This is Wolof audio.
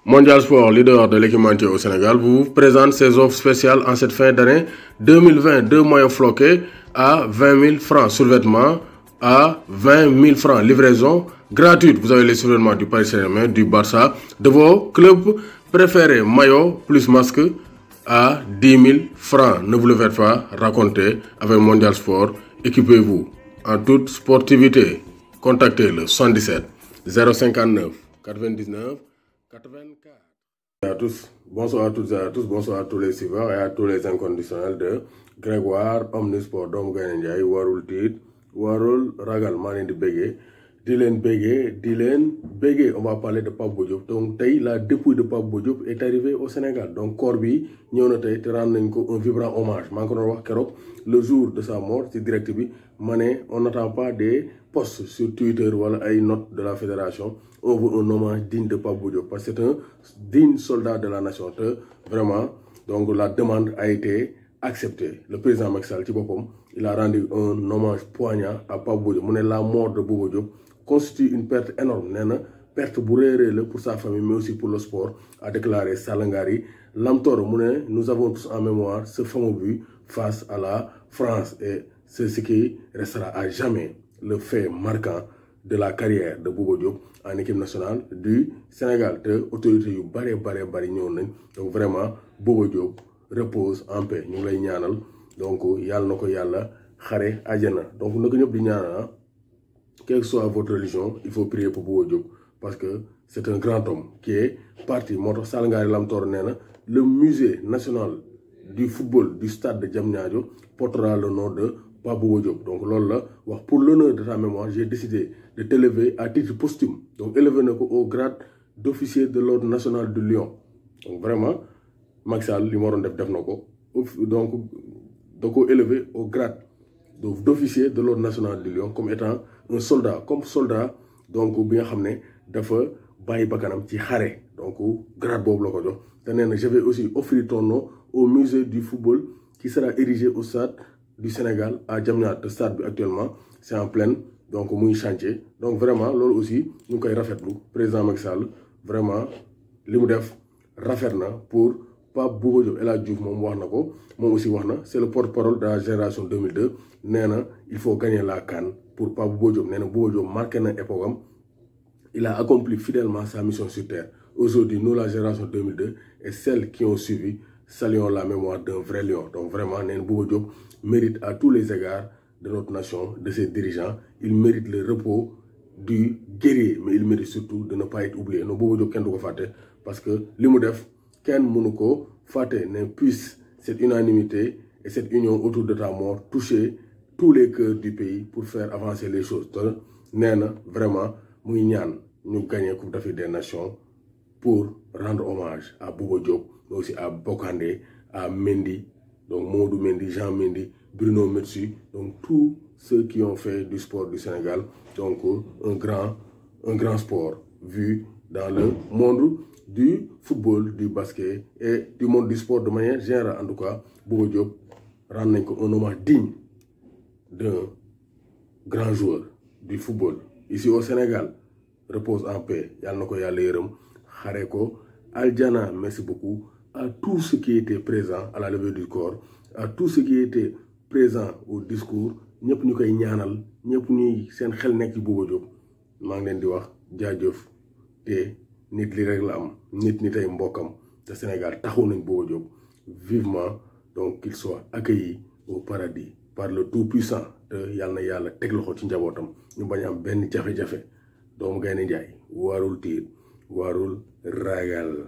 Mondial Sport, leader de l'équipementier au Sénégal, vous présente ses offres spéciales en cette fin d'année 2020. Deux maillots floqués à 20 000 francs. Survêtement à 20 000 francs. Livraison gratuite. Vous avez les survêtements du Paris Saint-Germain, du Barça, de vos clubs préférés. Maillot plus masque à 10 000 francs. Ne vous le faites pas raconter avec Mondial Sport. Équipez-vous en toute sportivité. Contactez le 77 059 99 84. Bonjour à tous, bonsoir à toutes et à tous, bonsoir à tous les suiveurs et à tous les inconditionnels de Grégoire Omnisport doomu Gaynde Njaay warul tiit warul ragal maa leen di béggee on va parler de Pape Bou Diop. Donc tey la dépouille de Pape Bou Diop est arrivée au Sénégal. Donc corps bi ñëw na tey te rendre nañ ko un vibrant hommage maa ngi ko doon wax keroog le jour de sa mort ci direct bi ma ne on n'attend pas des posts sur Twitter wala ay notes de la fédération. On veut un hommage digne de Pape Bou Diop parce que c'est un digne soldat de la nation te vraiment donc la demande a été acceptée. Le président Macky Sall ci boppam il a rendu un hommage poignant à Pape Bou Diop mu ne la mort de Bouba Diop constitue une perte énorme nee na perte bu réerée la pour sa famille mais aussi pour le sport, a déclaré Salangari Lamtoro mu ne nous avons tous en mémoire ce fameux but face à la France et c'est ce qui restera à jamais le fait marquant de la carrière de Bouba Diop en équipe nationale du Sénégal te autorités yu bari ñëw nañ donc vraiment Bouba Diop repose en paix ñu ngi lay ñaanal donc yàlla na ko yàlla xare àjjana donc na ko ñëpp di ñaanal quelle que soit votre religion il faut prier pour Bouba Diop parce que c'est un grand homme qui est parti moo tax Salangari Lamtoro nee na le musée national du football du stade de Diamniadio portera le nom de Pape Bouba Diop. Donc loolu la wax pour l'honneur de ta mémoire j'ai décidé de t'élever à titre posthume donc élevé na ko au grade d'officier de l'ordre national du Lion. Donc vraiment Macky Sall li mu waroon def na ko donc da ko élevé au grade d'officier de l'ordre national du Lion comme étant un soldat donc bi nga xam ne dafa bàyyi bakkanam ci xare donc grade boobu la ko jox te nee na je vais aussi offrir ton nom au musée du football qui sera érigé au stade du Sénégal à Diamniadio. Stade bi actuellement c'est en pleine donc muy chantier donc vraiment loolu aussi ñu ngi koy rafetlu président Macky Sall vraiment li mu def rafet na pour Pape Bouba Diop. El Hadji Diouf moom wax na ko moom aussi wax na c'est le porte-parole de la génération 2002 nee na il faut gagner la CAN pour Pape Bouba Diop. Nee na Bouba Diop marqué na époque am il a accompli fidèlement sa mission sur terre. Aujourd'hui nous la génération 2002 et celles qui ont suivi saluons la mémoire d'un vrai lion. Donc vraiment nee na Bouba Diop mérite à tous les égards de notre nation, de ses dirigeants. Il mérite le repos du guerrier, mais il mérite surtout de ne pas être oublié. No Bouba Diop kenn du ko fàtte parce que li mu def kenn mënu ko fàtte. Ne puisse cette unanimité et cette union autour de ta mort toucher tous les cœurs du pays pour faire avancer les choses. te nee na vraiment muy ñaan ñu gagner Coupe d'Afrique des Nations pour rendre hommage à Bouba Diop, mais aussi à Bokandé, à Mendy, donc Modou Mendy, Jean Mendy, Bruno Metsu, donc tous ceux qui ont fait du sport du Sénégal, donc un grand sport vu dans le monde du football, du basket et du monde du sport de manière générale. En tout cas, Bouba Diop rend nañ ko un hommage digne d'un grand joueur du football ici au Sénégal. Repose en paix, yàlla na ko yàlla yërëm xare ko aljana. Merci beaucoup à tous ceux qui étaient présents à la levée du corps, à tous ceux qui étaient présents au discours, ñëpp ñu koy ñaanal ñëpp ñuy seen xel nekk ci Bouba Diop maa ngi leen di wax jaajëf. te nit li rek la am nit ñi tey mbokkam te Sénégal taxaw nañ Bouba Diop vivement donc qu'il soit accueilli au paradis par le Tout-Puissant. te yàlla na yàlla teg loxo ci njabootam ñu bañ am benn jafe-jafe. doomu Gaynde Njaay warul tiit warul ragal.